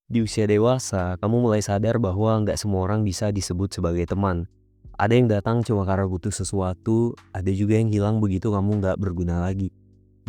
Di usia dewasa, kamu mulai sadar bahwa nggak semua orang bisa disebut sebagai teman. Ada yang datang cuma karena butuh sesuatu, ada juga yang hilang begitu kamu nggak berguna lagi.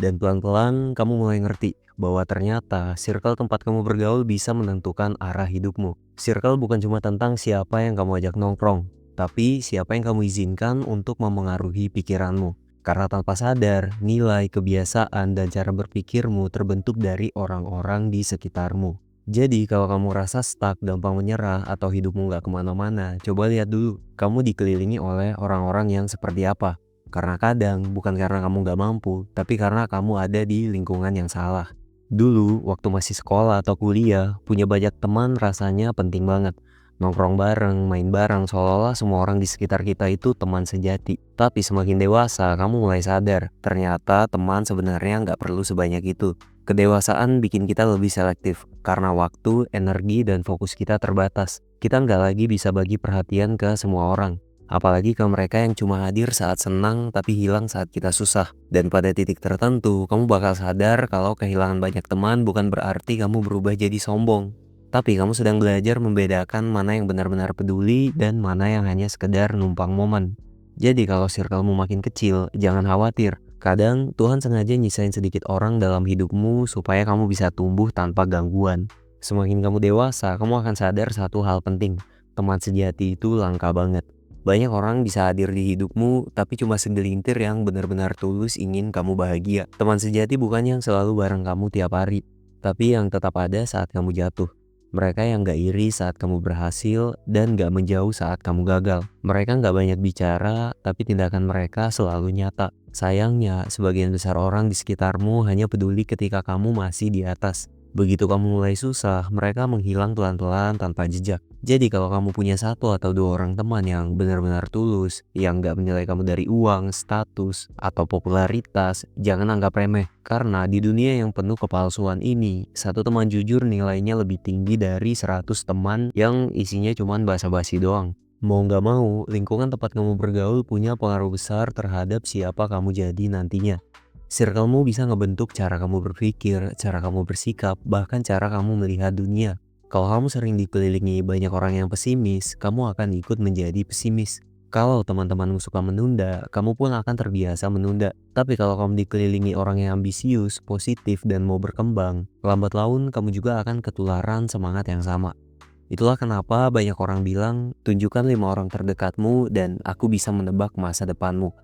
Dan pelan-pelan kamu mulai ngerti bahwa ternyata circle tempat kamu bergaul bisa menentukan arah hidupmu. Circle bukan cuma tentang siapa yang kamu ajak nongkrong, tapi siapa yang kamu izinkan untuk memengaruhi pikiranmu. Karena tanpa sadar, nilai, kebiasaan, dan cara berpikirmu terbentuk dari orang-orang di sekitarmu. Jadi kalau kamu rasa stuck, gampang menyerah, atau hidupmu nggak kemana-mana, coba lihat dulu kamu dikelilingi oleh orang-orang yang seperti apa. Karena kadang bukan karena kamu nggak mampu, tapi karena kamu ada di lingkungan yang salah. Dulu, waktu masih sekolah atau kuliah, punya banyak teman rasanya penting banget. Nongkrong bareng, main bareng, seolah-olah semua orang di sekitar kita itu teman sejati. Tapi semakin dewasa, kamu mulai sadar, ternyata teman sebenarnya nggak perlu sebanyak itu. Kedewasaan bikin kita lebih selektif, karena waktu, energi, dan fokus kita terbatas. Kita nggak lagi bisa bagi perhatian ke semua orang. Apalagi ke mereka yang cuma hadir saat senang tapi hilang saat kita susah. Dan pada titik tertentu, kamu bakal sadar kalau kehilangan banyak teman bukan berarti kamu berubah jadi sombong. Tapi kamu sedang belajar membedakan mana yang benar-benar peduli dan mana yang hanya sekedar numpang momen. Jadi kalau circlemu makin kecil, jangan khawatir. Kadang Tuhan sengaja nyisain sedikit orang dalam hidupmu supaya kamu bisa tumbuh tanpa gangguan. Semakin kamu dewasa, kamu akan sadar satu hal penting. Teman sejati itu langka banget. Banyak orang bisa hadir di hidupmu, tapi cuma segelintir yang benar-benar tulus ingin kamu bahagia. Teman sejati bukan yang selalu bareng kamu tiap hari, tapi yang tetap ada saat kamu jatuh. Mereka yang gak iri saat kamu berhasil dan gak menjauh saat kamu gagal. Mereka gak banyak bicara, tapi tindakan mereka selalu nyata. Sayangnya, sebagian besar orang di sekitarmu hanya peduli ketika kamu masih di atas. Begitu kamu mulai susah, mereka menghilang pelan-pelan tanpa jejak. Jadi kalau kamu punya satu atau dua orang teman yang benar-benar tulus, yang gak menilai kamu dari uang, status, atau popularitas, jangan anggap remeh. Karena di dunia yang penuh kepalsuan ini, satu teman jujur nilainya lebih tinggi dari 100 teman yang isinya cuma basa-basi doang. Mau gak mau, lingkungan tempat kamu bergaul punya pengaruh besar terhadap siapa kamu jadi nantinya. Circlemu bisa ngebentuk cara kamu berpikir, cara kamu bersikap, bahkan cara kamu melihat dunia. Kalau kamu sering dikelilingi banyak orang yang pesimis, kamu akan ikut menjadi pesimis. Kalau teman-temanmu suka menunda, kamu pun akan terbiasa menunda. Tapi kalau kamu dikelilingi orang yang ambisius, positif, dan mau berkembang, lambat laun kamu juga akan ketularan semangat yang sama. Itulah kenapa banyak orang bilang, tunjukkan 5 orang terdekatmu dan aku bisa menebak masa depanmu.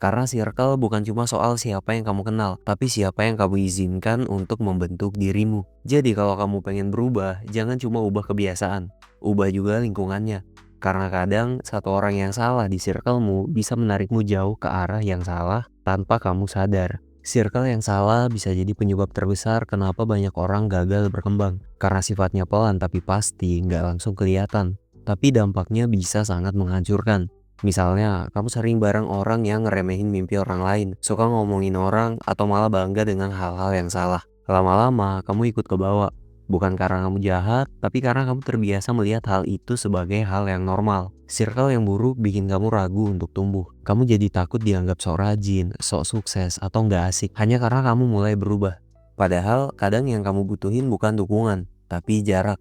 Karena circle bukan cuma soal siapa yang kamu kenal, tapi siapa yang kamu izinkan untuk membentuk dirimu. Jadi kalau kamu pengen berubah, jangan cuma ubah kebiasaan, ubah juga lingkungannya. Karena kadang satu orang yang salah di circlemu bisa menarikmu jauh ke arah yang salah tanpa kamu sadar. Circle yang salah bisa jadi penyebab terbesar kenapa banyak orang gagal berkembang. Karena sifatnya pelan tapi pasti, nggak langsung kelihatan. Tapi dampaknya bisa sangat menghancurkan. Misalnya, kamu sering bareng orang yang ngeremehin mimpi orang lain, suka ngomongin orang, atau malah bangga dengan hal-hal yang salah. Lama-lama, kamu ikut ke bawah. Bukan karena kamu jahat, tapi karena kamu terbiasa melihat hal itu sebagai hal yang normal. Circle yang buruk bikin kamu ragu untuk tumbuh. Kamu jadi takut dianggap sok rajin, sok sukses, atau nggak asik, hanya karena kamu mulai berubah. Padahal, kadang yang kamu butuhin bukan dukungan, tapi jarak.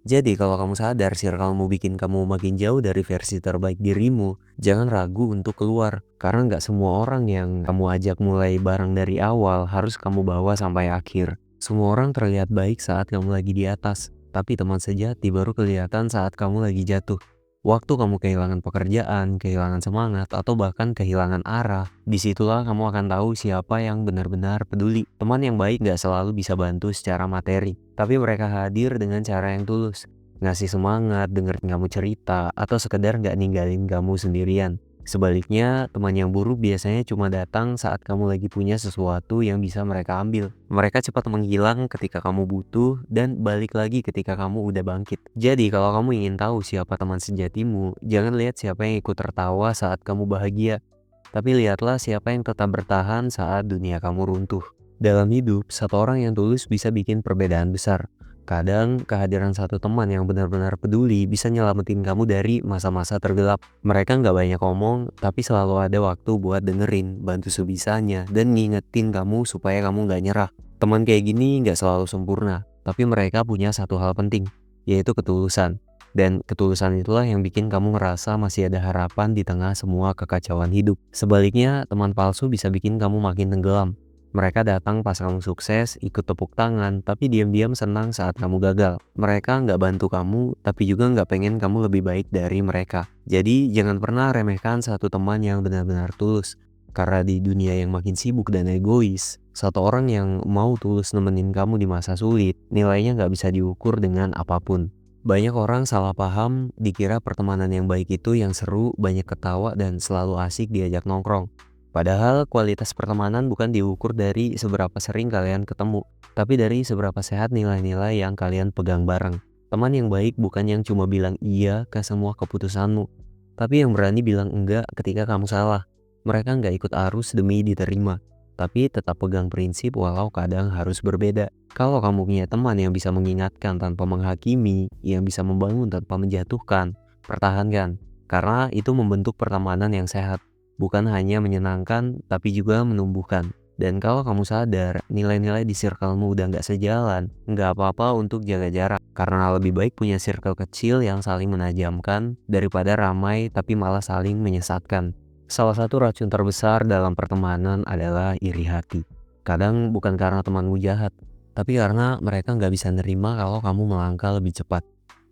Jadi kalau kamu sadar circlemu bikin kamu makin jauh dari versi terbaik dirimu, jangan ragu untuk keluar. Karena nggak semua orang yang kamu ajak mulai bareng dari awal harus kamu bawa sampai akhir. Semua orang terlihat baik saat kamu lagi di atas, tapi teman sejati baru kelihatan saat kamu lagi jatuh. Waktu kamu kehilangan pekerjaan, kehilangan semangat, atau bahkan kehilangan arah, disitulah kamu akan tahu siapa yang benar-benar peduli. Teman yang baik gak selalu bisa bantu secara materi, tapi mereka hadir dengan cara yang tulus. Ngasih semangat, dengerin kamu cerita, atau sekedar gak ninggalin kamu sendirian. Sebaliknya, teman yang buruk biasanya cuma datang saat kamu lagi punya sesuatu yang bisa mereka ambil. Mereka cepat menghilang ketika kamu butuh dan balik lagi ketika kamu udah bangkit. Jadi kalau kamu ingin tahu siapa teman sejatimu, jangan lihat siapa yang ikut tertawa saat kamu bahagia. Tapi lihatlah siapa yang tetap bertahan saat dunia kamu runtuh. Dalam hidup, satu orang yang tulus bisa bikin perbedaan besar. Kadang, kehadiran satu teman yang benar-benar peduli bisa nyelamatin kamu dari masa-masa tergelap. Mereka nggak banyak ngomong, tapi selalu ada waktu buat dengerin, bantu sebisanya, dan ngingetin kamu supaya kamu nggak nyerah. Teman kayak gini nggak selalu sempurna, tapi mereka punya satu hal penting, yaitu ketulusan. Dan ketulusan itulah yang bikin kamu ngerasa masih ada harapan di tengah semua kekacauan hidup. Sebaliknya, teman palsu bisa bikin kamu makin tenggelam. Mereka datang pas kamu sukses, ikut tepuk tangan, tapi diam-diam senang saat kamu gagal. Mereka nggak bantu kamu, tapi juga nggak pengen kamu lebih baik dari mereka. Jadi, jangan pernah remehkan satu teman yang benar-benar tulus. Karena di dunia yang makin sibuk dan egois, satu orang yang mau tulus nemenin kamu di masa sulit, nilainya nggak bisa diukur dengan apapun. Banyak orang salah paham, dikira pertemanan yang baik itu yang seru, banyak ketawa, dan selalu asik diajak nongkrong. Padahal kualitas pertemanan bukan diukur dari seberapa sering kalian ketemu, tapi dari seberapa sehat nilai-nilai yang kalian pegang bareng. Teman yang baik bukan yang cuma bilang iya ke semua keputusanmu, tapi yang berani bilang enggak ketika kamu salah. Mereka nggak ikut arus demi diterima, tapi tetap pegang prinsip walau kadang harus berbeda. Kalau kamu punya teman yang bisa mengingatkan tanpa menghakimi, yang bisa membangun tanpa menjatuhkan, pertahankan. Karena itu membentuk pertemanan yang sehat. Bukan hanya menyenangkan, tapi juga menumbuhkan. Dan kalau kamu sadar, nilai-nilai di circlemu udah nggak sejalan, nggak apa-apa untuk jaga jarak. Karena lebih baik punya circle kecil yang saling menajamkan, daripada ramai tapi malah saling menyesatkan. Salah satu racun terbesar dalam pertemanan adalah iri hati. Kadang bukan karena temanmu jahat, tapi karena mereka nggak bisa nerima kalau kamu melangkah lebih cepat.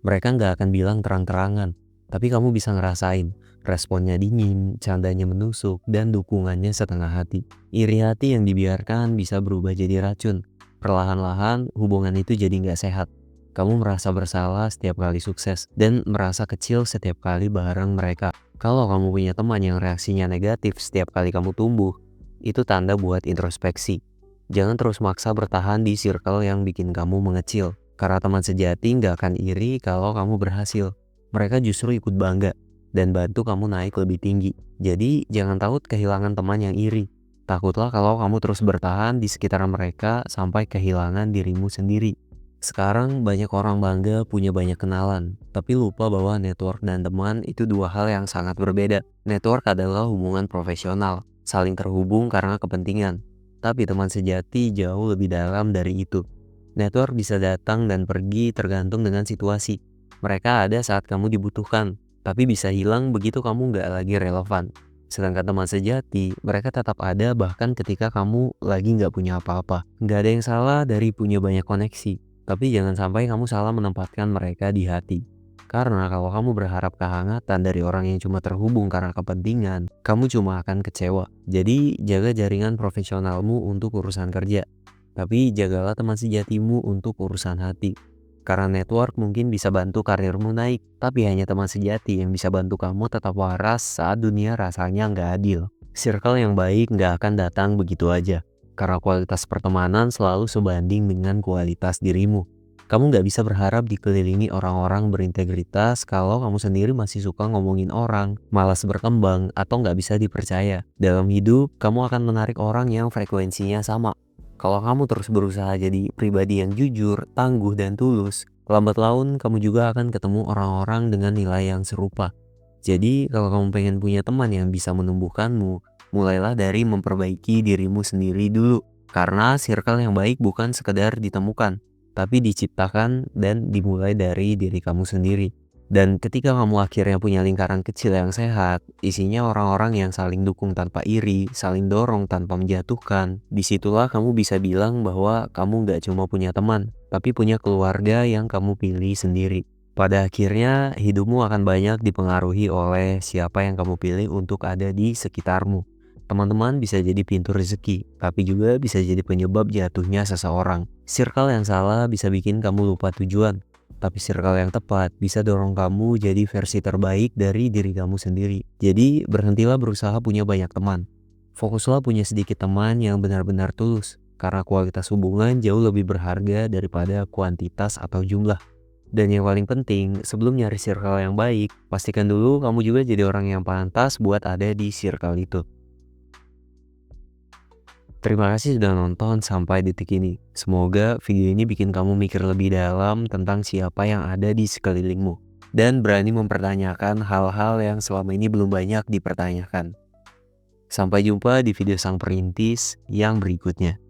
Mereka nggak akan bilang terang-terangan, tapi kamu bisa ngerasain. Responnya dingin, candanya menusuk, dan dukungannya setengah hati. Iri hati yang dibiarkan bisa berubah jadi racun. Perlahan-lahan hubungan itu jadi nggak sehat. Kamu merasa bersalah setiap kali sukses, dan merasa kecil setiap kali bareng mereka. Kalau kamu punya teman yang reaksinya negatif setiap kali kamu tumbuh, itu tanda buat introspeksi. Jangan terus maksa bertahan di circle yang bikin kamu mengecil. Karena teman sejati nggak akan iri kalau kamu berhasil. Mereka justru ikut bangga dan bantu kamu naik lebih tinggi. Jadi jangan takut kehilangan teman yang iri. Takutlah kalau kamu terus bertahan di sekitaran mereka sampai kehilangan dirimu sendiri. Sekarang banyak orang bangga punya banyak kenalan, tapi lupa bahwa network dan teman itu dua hal yang sangat berbeda. Network adalah hubungan profesional, saling terhubung karena kepentingan. Tapi teman sejati jauh lebih dalam dari itu. Network bisa datang dan pergi tergantung dengan situasi. Mereka ada saat kamu dibutuhkan, tapi bisa hilang begitu kamu nggak lagi relevan. Sedangkan teman sejati, mereka tetap ada bahkan ketika kamu lagi nggak punya apa-apa. Nggak ada yang salah dari punya banyak koneksi, tapi jangan sampai kamu salah menempatkan mereka di hati. Karena kalau kamu berharap kehangatan dari orang yang cuma terhubung karena kepentingan, kamu cuma akan kecewa. Jadi jaga jaringan profesionalmu untuk urusan kerja, tapi jagalah teman sejatimu untuk urusan hati. Karena network mungkin bisa bantu karirmu naik, tapi hanya teman sejati yang bisa bantu kamu tetap waras saat dunia rasanya nggak adil. Circle yang baik nggak akan datang begitu aja, karena kualitas pertemanan selalu sebanding dengan kualitas dirimu. Kamu nggak bisa berharap dikelilingi orang-orang berintegritas kalau kamu sendiri masih suka ngomongin orang, malas berkembang, atau nggak bisa dipercaya. Dalam hidup, kamu akan menarik orang yang frekuensinya sama. Kalau kamu terus berusaha jadi pribadi yang jujur, tangguh, dan tulus, lambat laun kamu juga akan ketemu orang-orang dengan nilai yang serupa. Jadi, kalau kamu pengen punya teman yang bisa menumbuhkanmu, mulailah dari memperbaiki dirimu sendiri dulu. Karena circle yang baik bukan sekedar ditemukan, tapi diciptakan dan dimulai dari diri kamu sendiri. Dan ketika kamu akhirnya punya lingkaran kecil yang sehat, isinya orang-orang yang saling dukung tanpa iri, saling dorong tanpa menjatuhkan, disitulah kamu bisa bilang bahwa kamu gak cuma punya teman, tapi punya keluarga yang kamu pilih sendiri. Pada akhirnya, hidupmu akan banyak dipengaruhi oleh siapa yang kamu pilih untuk ada di sekitarmu. Teman-teman bisa jadi pintu rezeki, tapi juga bisa jadi penyebab jatuhnya seseorang. Circle yang salah bisa bikin kamu lupa tujuan, tapi circle yang tepat bisa dorong kamu jadi versi terbaik dari diri kamu sendiri. Jadi berhentilah berusaha punya banyak teman. Fokuslah punya sedikit teman yang benar-benar tulus, karena kualitas hubungan jauh lebih berharga daripada kuantitas atau jumlah. Dan yang paling penting, sebelum nyari circle yang baik, pastikan dulu kamu juga jadi orang yang pantas buat ada di circle itu. Terima kasih sudah nonton sampai detik ini. Semoga video ini bikin kamu mikir lebih dalam tentang siapa yang ada di sekelilingmu, dan berani mempertanyakan hal-hal yang selama ini belum banyak dipertanyakan. Sampai jumpa di video Sang Perintis yang berikutnya.